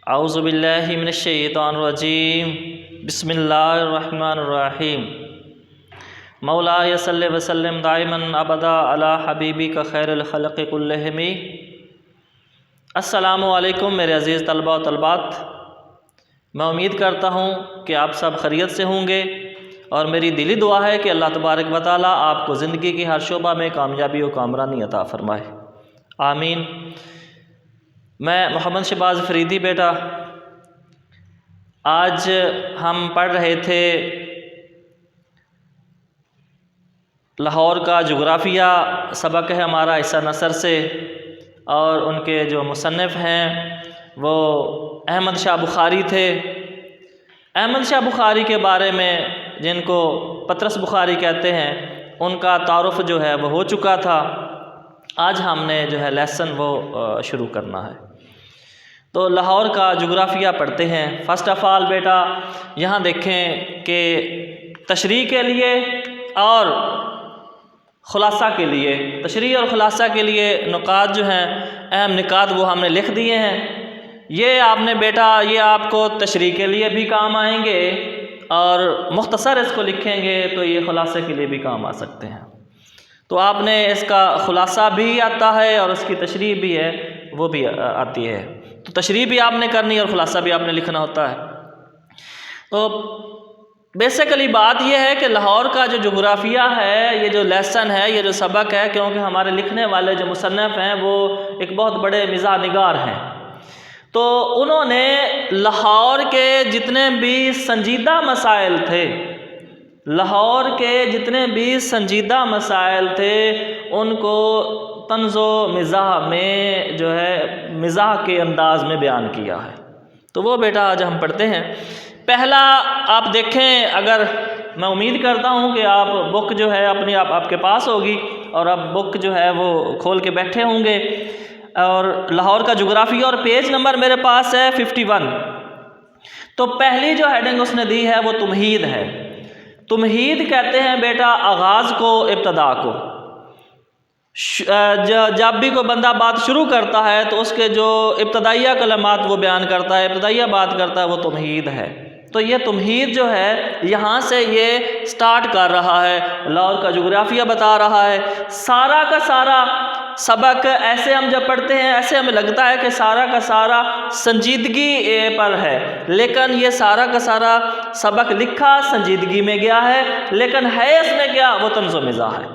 اعوذ باللہ من الشیطان الرجیم بسم اللہ الرحمن الرحیم مولاي صلی وسلم دائما ابدا علی حبیبک خیر الخلق کلہم۔ السلام علیکم میرے عزیز طلباء و طالبات، میں امید کرتا ہوں کہ آپ سب خیریت سے ہوں گے، اور میری دلی دعا ہے کہ اللہ تبارک و تعالیٰ آپ کو زندگی کی ہر شعبہ میں کامیابی و کامرانی عطا فرمائے، آمین۔ میں محمد شہباز فریدی بیٹا، آج ہم پڑھ رہے تھے لاہور کا جغرافیہ سبق ہے ہمارا عیسیٰ نصر سے، اور ان کے جو مصنف ہیں وہ احمد شاہ بخاری تھے۔ احمد شاہ بخاری کے بارے میں، جن کو پطرس بخاری کہتے ہیں، ان کا تعارف جو ہے وہ ہو چکا تھا۔ آج ہم نے جو ہے لیسن وہ شروع کرنا ہے، تو لاہور کا جغرافیہ پڑھتے ہیں۔ فرسٹ آف آل بیٹا یہاں دیکھیں کہ تشریح کے لیے اور خلاصہ کے لیے، تشریح اور خلاصہ کے لیے نکات جو ہیں، اہم نکات وہ ہم نے لکھ دیے ہیں۔ یہ آپ نے بیٹا، یہ آپ کو تشریح کے لیے بھی کام آئیں گے، اور مختصر اس کو لکھیں گے تو یہ خلاصے کے لیے بھی کام آ سکتے ہیں۔ تو آپ نے اس کا خلاصہ بھی آتا ہے اور اس کی تشریح بھی ہے، وہ بھی آتی ہے۔ تو تشریح بھی آپ نے کرنی اور خلاصہ بھی آپ نے لکھنا ہوتا ہے۔ تو بیسیکلی بات یہ ہے کہ لاہور کا جو جغرافیہ ہے، یہ جو لیسن ہے، یہ جو سبق ہے، کیونکہ ہمارے لکھنے والے جو مصنف ہیں وہ ایک بہت بڑے مزاح نگار ہیں، تو انہوں نے لاہور کے جتنے بھی سنجیدہ مسائل تھے، لاہور کے جتنے بھی سنجیدہ مسائل تھے، ان کو طنز و مزاح میں جو ہے مزاح کے انداز میں بیان کیا ہے۔ تو وہ بیٹا آج ہم پڑھتے ہیں۔ پہلا آپ دیکھیں، اگر میں امید کرتا ہوں کہ آپ بک جو ہے اپنی آپ کے پاس ہوگی، اور اب بک جو ہے وہ کھول کے بیٹھے ہوں گے، اور لاہور کا جغرافیہ، اور پیج نمبر میرے پاس ہے 51۔ تو پہلی جو ہیڈنگ اس نے دی ہے وہ تمہید ہے۔ تمہید کہتے ہیں بیٹا آغاز کو، ابتدا کو۔ جب بھی کوئی بندہ بات شروع کرتا ہے تو اس کے جو ابتدائیہ کلمات وہ بیان کرتا ہے، ابتدائیہ بات کرتا ہے، وہ تمہید ہے۔ تو یہ تمہید جو ہے یہاں سے یہ سٹارٹ کر رہا ہے، لاہور کا جغرافیہ بتا رہا ہے۔ سارا کا سارا سبق ایسے ہم جب پڑھتے ہیں، ایسے ہمیں لگتا ہے کہ سارا کا سارا سنجیدگی پر ہے، لیکن یہ سارا کا سارا سبق لکھا سنجیدگی میں گیا ہے، لیکن ہے اس میں کیا؟ وہ طنز و مزاح ہے۔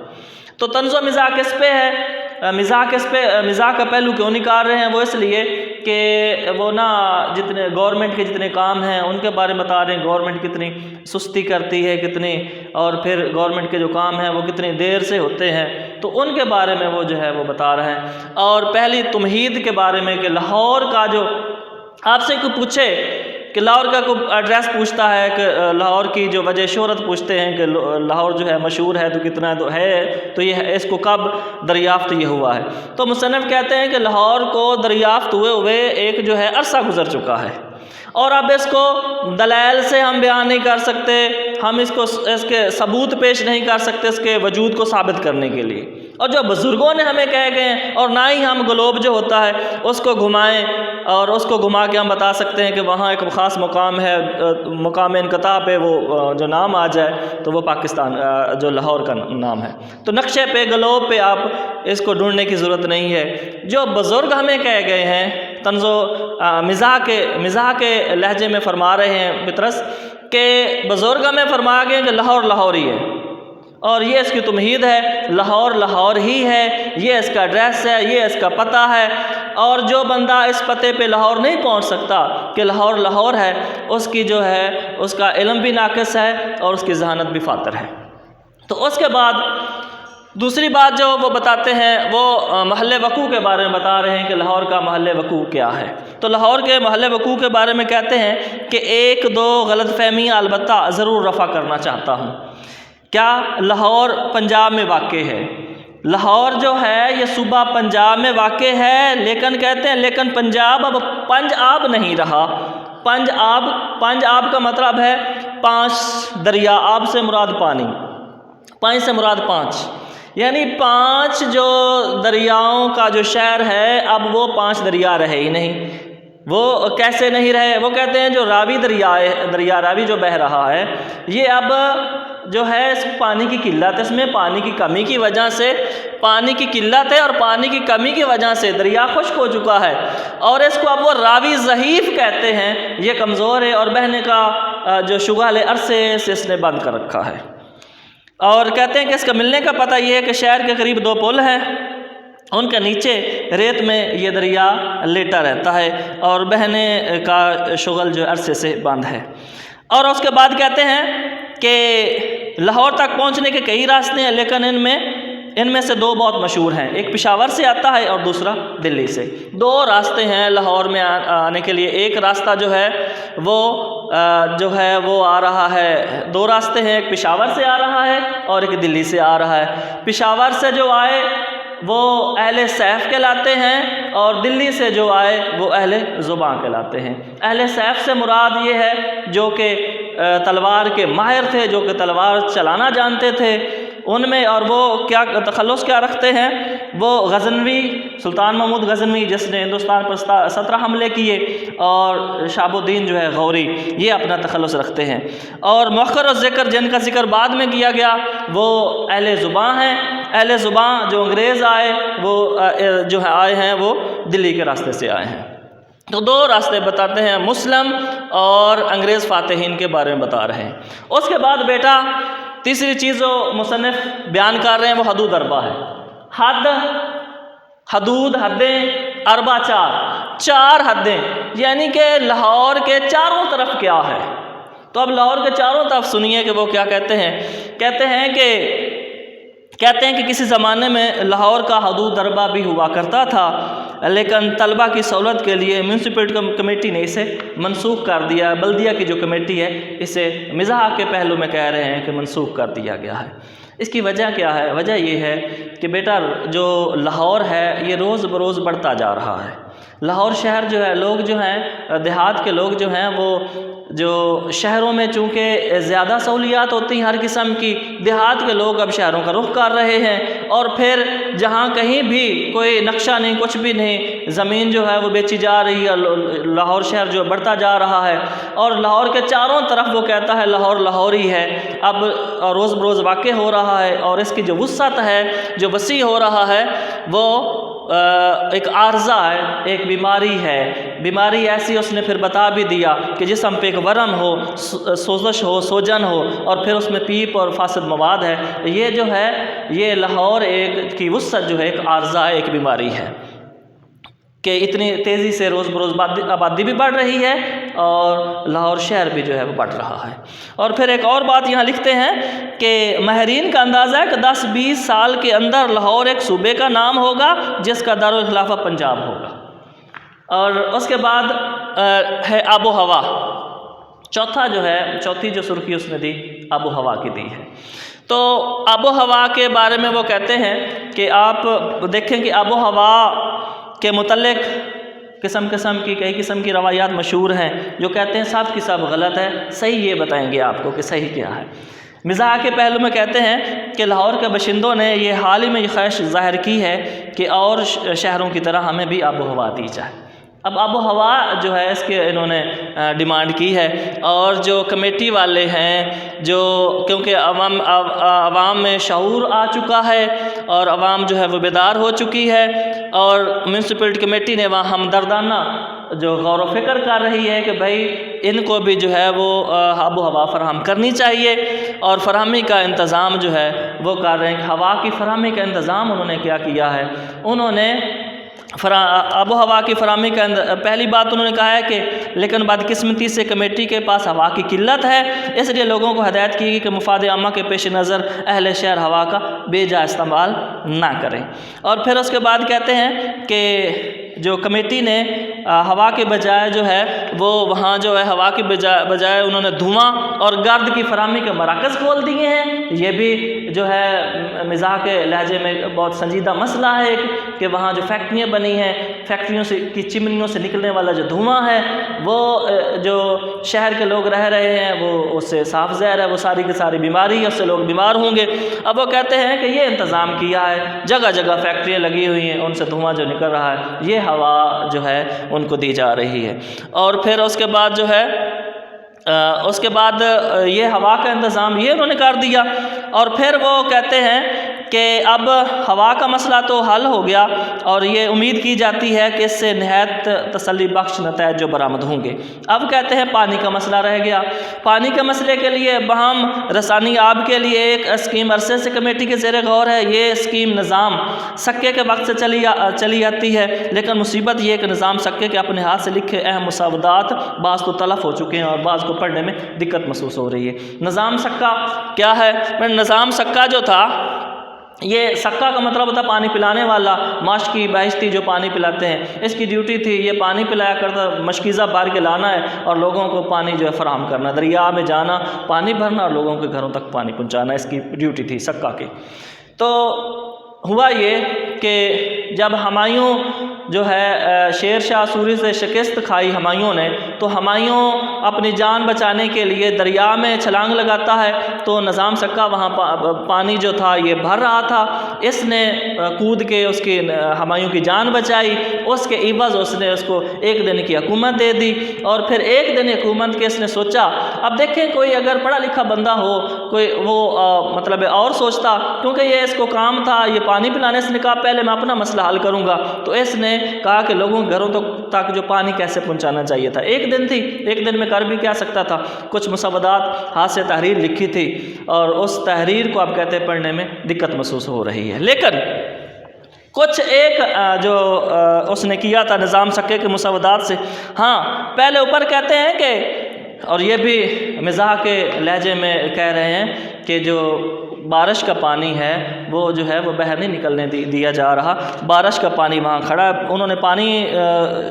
تو طنز و مزاح کس پہ ہے؟ مزاح کا پہلو کیوں نکال رہے ہیں؟ وہ اس لیے کہ وہ جتنے گورنمنٹ کے جتنے کام ہیں ان کے بارے میں بتا رہے ہیں، گورنمنٹ کتنی سستی کرتی ہے، کتنی، اور پھر گورنمنٹ کے جو کام ہیں وہ کتنی دیر سے ہوتے ہیں، تو ان کے بارے میں وہ جو ہے وہ بتا رہے ہیں۔ اور پہلی تمہید کے بارے میں کہ لاہور کا جو، آپ سے کوئی پوچھے کہ لاہور کا کوئی ایڈریس پوچھتا ہے، کہ لاہور کی جو وجہ شہرت پوچھتے ہیں کہ لاہور جو ہے مشہور ہے تو کتنا ہے، تو یہ اس کو کب دریافت یہ ہوا ہے؟ تو مصنف کہتے ہیں کہ لاہور کو دریافت ہوئے ایک جو ہے عرصہ گزر چکا ہے، اور اب اس کو دلائل سے ہم بیان نہیں کر سکتے، ہم اس کے ثبوت پیش نہیں کر سکتے اس کے وجود کو ثابت کرنے کے لیے، اور جو بزرگوں نے ہمیں کہے گئے ہیں، اور نہ ہی ہم گلوب جو ہوتا ہے اس کو گھمائیں اور اس کو گھما کے ہم بتا سکتے ہیں کہ وہاں ایک خاص مقام ہے، مقام انقطاع پہ وہ جو نام آ جائے تو وہ پاکستان جو لاہور کا نام ہے۔ تو نقشے پہ، گلوب پہ آپ اس کو ڈھونڈنے کی ضرورت نہیں ہے۔ جو بزرگ ہمیں کہے گئے ہیں، طنز و مزاح کے لہجے میں فرما رہے ہیں پطرس، کہ بزرگ ہمیں فرما گئے کہ لاہور لاہور ہی ہے، اور یہ اس کی تمہید ہے، لاہور لاہور ہی ہے، یہ اس کا ایڈریس ہے، یہ اس کا پتہ ہے، اور جو بندہ اس پتے پہ لاہور نہیں پہنچ سکتا کہ لاہور لاہور ہے، اس کی جو ہے اس کا علم بھی ناقص ہے اور اس کی ذہانت بھی فاتر ہے۔ تو اس کے بعد دوسری بات جو وہ بتاتے ہیں وہ محل وقوع کے بارے میں بتا رہے ہیں کہ لاہور کا محل وقوع کیا ہے۔ تو لاہور کے محل وقوع کے بارے میں کہتے ہیں کہ ایک دو غلط فہمیاں البتہ ضرور رفع کرنا چاہتا ہوں۔ کیا؟ لاہور پنجاب میں واقع ہے۔ لاہور جو ہے یہ صوبہ پنجاب میں واقع ہے، لیکن کہتے ہیں لیکن پنجاب اب پنج آب نہیں رہا۔ پنج آب کا مطلب ہے 5 دریا، آب سے مراد پانی، 5 سے مراد 5، یعنی 5 جو دریاؤں کا جو شہر ہے، اب وہ 5 دریا رہے ہی نہیں۔ وہ کیسے نہیں رہے؟ وہ کہتے ہیں جو راوی دریا راوی جو بہہ رہا ہے، یہ اب جو ہے اس پانی کی قلت ہے، اس میں پانی کی کمی کی وجہ سے، پانی کی قلت ہے اور پانی کی کمی کی وجہ سے دریا خشک ہو چکا ہے، اور اس کو اب وہ راوی ضعیف کہتے ہیں، یہ کمزور ہے اور بہنے کا جو شغال عرصے سے اس نے بند کر رکھا ہے۔ اور کہتے ہیں کہ اس کا ملنے کا پتہ یہ ہے کہ شہر کے قریب 2 پل ہیں، ان کے نیچے ریت میں یہ دریا لیٹا رہتا ہے اور بہنے کا شغل جو عرصے سے بند ہے۔ اور اس کے بعد کہتے ہیں کہ لاہور تک پہنچنے کے کئی راستے ہیں، لیکن ان میں سے 2 بہت مشہور ہیں، ایک پشاور سے آتا ہے اور دوسرا دلی سے۔ 2 راستے ہیں لاہور میں آنے کے لیے، ایک راستہ جو ہے وہ آ رہا ہے، 2 راستے ہیں، ایک پشاور سے آ رہا ہے اور ایک دلی سے آ رہا ہے۔ پشاور سے جو آئے وہ اہل سیف کہلاتے ہیں اور دلی سے جو آئے وہ اہل زباں کہلاتے ہیں۔ اہل سیف سے مراد یہ ہے جو کہ تلوار کے ماہر تھے، جو کہ تلوار چلانا جانتے تھے ان میں، اور وہ کیا تخلص کیا رکھتے ہیں؟ وہ غزنوی، سلطان محمود غزنوی جس نے ہندوستان پر 17 حملے کیے، اور شہاب الدین جو ہے غوری، یہ اپنا تخلص رکھتے ہیں۔ اور مؤخر الذکر جن کا ذکر بعد میں کیا گیا وہ اہل زباں ہیں۔ اہل زباں جو انگریز آئے وہ جو آئے ہیں وہ دلی کے راستے سے آئے ہیں۔ تو 2 راستے بتاتے ہیں، مسلم اور انگریز فاتحین کے بارے میں بتا رہے ہیں۔ اس کے بعد بیٹا تیسری چیز جو مصنف بیان کر رہے ہیں وہ حدود 4 ہے۔ حدود، حدیں، 4 حدیں، یعنی کہ لاہور کے چاروں طرف کیا ہے۔ تو اب لاہور کے چاروں طرف سنیے کہ وہ کیا کہتے ہیں۔ کہتے ہیں کہ کسی زمانے میں لاہور کا حدود 4 بھی ہوا کرتا تھا، لیکن طلبہ کی سہولت کے لیے میونسپلٹی کمیٹی نے اسے منسوخ کر دیا۔ بلدیہ کی جو کمیٹی ہے اسے مزاح کے پہلو میں کہہ رہے ہیں کہ منسوخ کر دیا گیا ہے۔ اس کی وجہ کیا ہے؟ وجہ یہ ہے کہ بیٹا جو لاہور ہے یہ روز بروز بڑھتا جا رہا ہے۔ لاہور شہر جو ہے، لوگ جو ہیں دیہات کے لوگ جو ہیں وہ جو شہروں میں چونکہ زیادہ سہولیات ہوتی ہیں ہر قسم کی، دیہات کے لوگ اب شہروں کا رخ کر رہے ہیں، اور پھر جہاں کہیں بھی کوئی نقشہ نہیں، کچھ بھی نہیں، زمین جو ہے وہ بیچی جا رہی ہے، لاہور شہر جو بڑھتا جا رہا ہے، اور لاہور کے چاروں طرف وہ کہتا ہے لاہور لاہور ہی ہے، اب روز بروز واقع ہو رہا ہے، اور اس کی جو وسعت ہے، جو وسیع ہو رہا ہے، وہ ایک عارضہ ہے، ایک بیماری ہے۔ بیماری ایسی اس نے پھر بتا بھی دیا کہ جسم پہ ایک ورم ہو، سوزش ہو، سوجن ہو، اور پھر اس میں پیپ اور فاسد مواد ہے۔ یہ جو ہے یہ لاہور ایک کی وسعت جو ہے ایک عارضہ ہے، ایک بیماری ہے کہ اتنی تیزی سے روز بروز آبادی بھی بڑھ رہی ہے اور لاہور شہر بھی جو ہے وہ بڑھ رہا ہے۔ اور پھر ایک اور بات یہاں لکھتے ہیں کہ ماہرین کا اندازہ ہے کہ 10-20 سال کے اندر لاہور ایک صوبے کا نام ہوگا جس کا دارالخلافہ پنجاب ہوگا۔ اور اس کے بعد ہے آب و ہوا۔ چوتھی جو سرخی اس نے دی آب و ہوا کی دی ہے۔ تو آب و ہوا کے بارے میں وہ کہتے ہیں کہ آپ دیکھیں کہ آب و ہوا کے متعلق کئی قسم کی روایات مشہور ہیں جو کہتے ہیں سب کی سب غلط ہے، صحیح یہ بتائیں گے آپ کو کہ صحیح کیا ہے۔ مزاح کے پہلو میں کہتے ہیں کہ لاہور کے باشندوں نے یہ حال ہی میں یہ خواہش ظاہر کی ہے کہ اور شہروں کی طرح ہمیں بھی آب و ہوا دی جائے۔ اب آب و ہوا جو ہے اس کے انہوں نے ڈیمانڈ کی ہے، اور جو کمیٹی والے ہیں جو کیونکہ عوام میں شعور آ چکا ہے اور عوام جو ہے وہ بیدار ہو چکی ہے، اور میونسپلٹی کمیٹی نے وہاں ہمدردانہ جو غور و فکر کر رہی ہے کہ بھائی ان کو بھی جو ہے وہ آب و ہوا فراہم کرنی چاہیے، اور فراہمی کا انتظام جو ہے وہ کر رہے ہیں۔ ہوا کی فراہمی کا انتظام انہوں نے کیا کیا ہے؟ انہوں نے آب و ہوا کی فراہمی کا پہلی بات انہوں نے کہا ہے کہ لیکن بدقسمتی سے کمیٹی کے پاس ہوا کی قلت ہے، اس لیے لوگوں کو ہدایت کی گئی کہ مفاد عامہ کے پیش نظر اہل شہر ہوا کا بے جا استعمال نہ کریں۔ اور پھر اس کے بعد کہتے ہیں کہ جو کمیٹی نے ہوا کے بجائے جو ہے وہ وہاں جو ہے ہوا کی بجائے انہوں نے دھواں اور گرد کی فراہمی کے مراکز کھول دیے ہیں، یہ بھی جو ہے مزاح کے لہجے میں بہت سنجیدہ مسئلہ ہے کہ وہاں جو فیکٹریاں بنی ہیں، فیکٹریوں سے کی چمنیوں سے نکلنے والا جو دھواں ہے وہ جو شہر کے لوگ رہ رہے ہیں وہ اس سے صاف زہر ہے، وہ ساری کی ساری بیماری ہے، اس سے لوگ بیمار ہوں گے۔ اب وہ کہتے ہیں کہ یہ انتظام کیا ہے، جگہ جگہ فیکٹریاں لگی ہوئی ہیں، ان سے دھواں جو نکل رہا ہے یہ ہوا جو ہے ان کو دی جا رہی ہے۔ اور پھر اس کے بعد جو ہے یہ ہوا کا انتظام یہ انہوں نے کر دیا، اور پھر وہ کہتے ہیں کہ اب ہوا کا مسئلہ تو حل ہو گیا اور یہ امید کی جاتی ہے کہ اس سے نہایت تسلی بخش نتائج جو برآمد ہوں گے۔ اب کہتے ہیں پانی کا مسئلہ رہ گیا۔ پانی کے مسئلے کے لیے بہم رسانی آب کے لیے ایک اسکیم عرصے سے کمیٹی کے زیر غور ہے۔ یہ اسکیم نظام سکے کے وقت سے چلی آتی ہے، لیکن مصیبت یہ کہ نظام سکے کے اپنے ہاتھ سے لکھے اہم مسودات بعض تو تلف ہو چکے ہیں اور بعض کو پڑھنے میں دقت محسوس ہو رہی ہے۔ نظام سکہ کیا ہے؟ نظام سکہ جو تھا، یہ سکہ کا مطلب ہوتا پانی پلانے والا، ماشکی بہشتی جو پانی پلاتے ہیں، اس کی ڈیوٹی تھی یہ پانی پلایا کرتا، مشکیزہ بھر کے لانا ہے اور لوگوں کو پانی جو ہے فراہم کرنا، دریا میں جانا پانی بھرنا اور لوگوں کے گھروں تک پانی پہنچانا، اس کی ڈیوٹی تھی سکہ کی۔ تو ہوا یہ کہ جب ہمایوں جو ہے شیر شاہ سوری سے شکست کھائی ہمایوں نے، تو ہمایوں اپنی جان بچانے کے لیے دریا میں چھلانگ لگاتا ہے، تو نظام سکہ وہاں پانی جو تھا یہ بھر رہا تھا، اس نے کود کے اس کی ہمایوں کی جان بچائی، اس کے عوض اس نے اس کو 1 دن کی حکومت دے دی، اور پھر 1 دن حکومت کے اس نے سوچا، اب دیکھیں کوئی اگر پڑھا لکھا بندہ ہو، کوئی وہ مطلب اور سوچتا، کیونکہ یہ اس کو کام تھا یہ پانی پلانے سے، نے کہا پہلے میں اپنا مسئلہ حل کروں گا، تو اس نے کہا کہ لوگوں کے گھروں تک جو پانی کیسے پہنچانا چاہیے تھا۔ 1 دن تھی، 1 دن میں کر بھی کیا سکتا تھا، کچھ مسودات ہاتھ سے تحریر لکھی تھی، اور اس تحریر کو آپ کہتے ہیں پڑھنے میں دقت محسوس ہو رہی ہے، لیکن کچھ ایک جو اس نے کیا تھا نظام سکے کے مسودات سے، ہاں پہلے اوپر کہتے ہیں کہ، اور یہ بھی مزاح کے لہجے میں کہہ رہے ہیں کہ جو بارش کا پانی ہے وہ جو ہے وہ باہر نہیں نکلنے دیا جا رہا، بارش کا پانی وہاں کھڑا ہے۔ انہوں نے پانی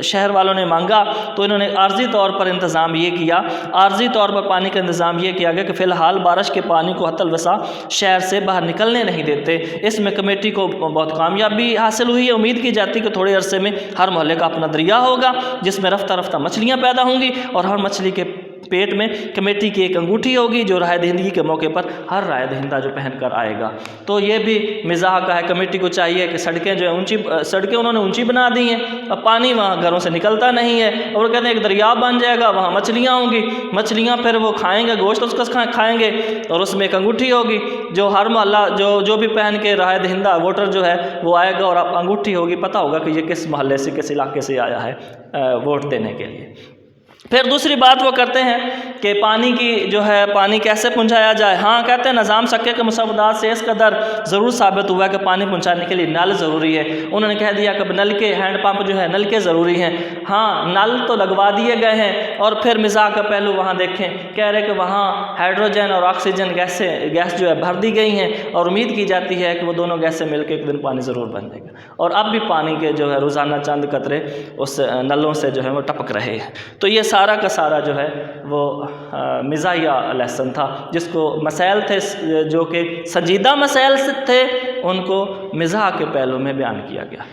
شہر والوں نے مانگا تو انہوں نے عارضی طور پر انتظام یہ کیا، عارضی طور پر پانی کا انتظام یہ کیا گیا کہ فی الحال بارش کے پانی کو حتی الوسع شہر سے باہر نکلنے نہیں دیتے۔ اس میں کمیٹی کو بہت کامیابی حاصل ہوئی ہے۔ امید کی جاتی کہ تھوڑے عرصے میں ہر محلے کا اپنا دریا ہوگا جس میں رفتہ رفتہ مچھلیاں پیدا ہوں گی، اور ہر مچھلی کے پیٹ میں کمیٹی کی ایک انگوٹھی ہوگی جو رائے دہندگی کے موقع پر ہر رائے دہندہ جو پہن کر آئے گا۔ تو یہ بھی مزاح کا ہے، کمیٹی کو چاہیے کہ سڑکیں جو ہیں سڑکیں انہوں نے اونچی بنا دی ہیں، اب پانی وہاں گھروں سے نکلتا نہیں ہے، اور وہ کہتے ہیں ایک دریا بن جائے گا، وہاں مچھلیاں ہوں گی، مچھلیاں پھر وہ کھائیں گے، گوشت اس کا کھائیں گے، اور اس میں ایک انگوٹھی ہوگی جو ہر محلہ جو بھی پہن کے رائے دہندہ ووٹر جو ہے وہ آئے گا، اور اب انگوٹھی ہوگی، پتہ ہوگا کہ یہ کس محلے سے کس علاقے سے آیا ہے ووٹ دینے کے لیے۔ پھر دوسری بات وہ کرتے ہیں کہ پانی کی جو ہے پانی کیسے پہنچایا جائے۔ ہاں کہتے ہیں نظام سکے کے مسودات سے اس قدر ضرور ثابت ہوا کہ پانی پہنچانے کے لیے نل ضروری ہے۔ انہوں نے کہہ دیا کہ نل کے ہینڈ پمپ جو ہے نل کے ضروری ہیں۔ ہاں نل تو لگوا دیے گئے ہیں، اور پھر مزاح کا پہلو وہاں دیکھیں، کہہ رہے کہ وہاں ہائیڈروجن اور آکسیجن گیس جو ہے بھر دی گئی ہیں، اور امید کی جاتی ہے کہ وہ دونوں گیسیں مل کے ایک دن پانی ضرور بن جائے گا، اور اب بھی پانی کے جو ہے روزانہ چند قطرے اس نلوں سے جو ہے وہ ٹپک رہے ہیں۔ تو یہ سارا کا سارا جو ہے وہ مزاحیہ لیسن تھا، جس کو مسائل تھے جو کہ سنجیدہ مسائل تھے ان کو مزاح کے پہلو میں بیان کیا گیا۔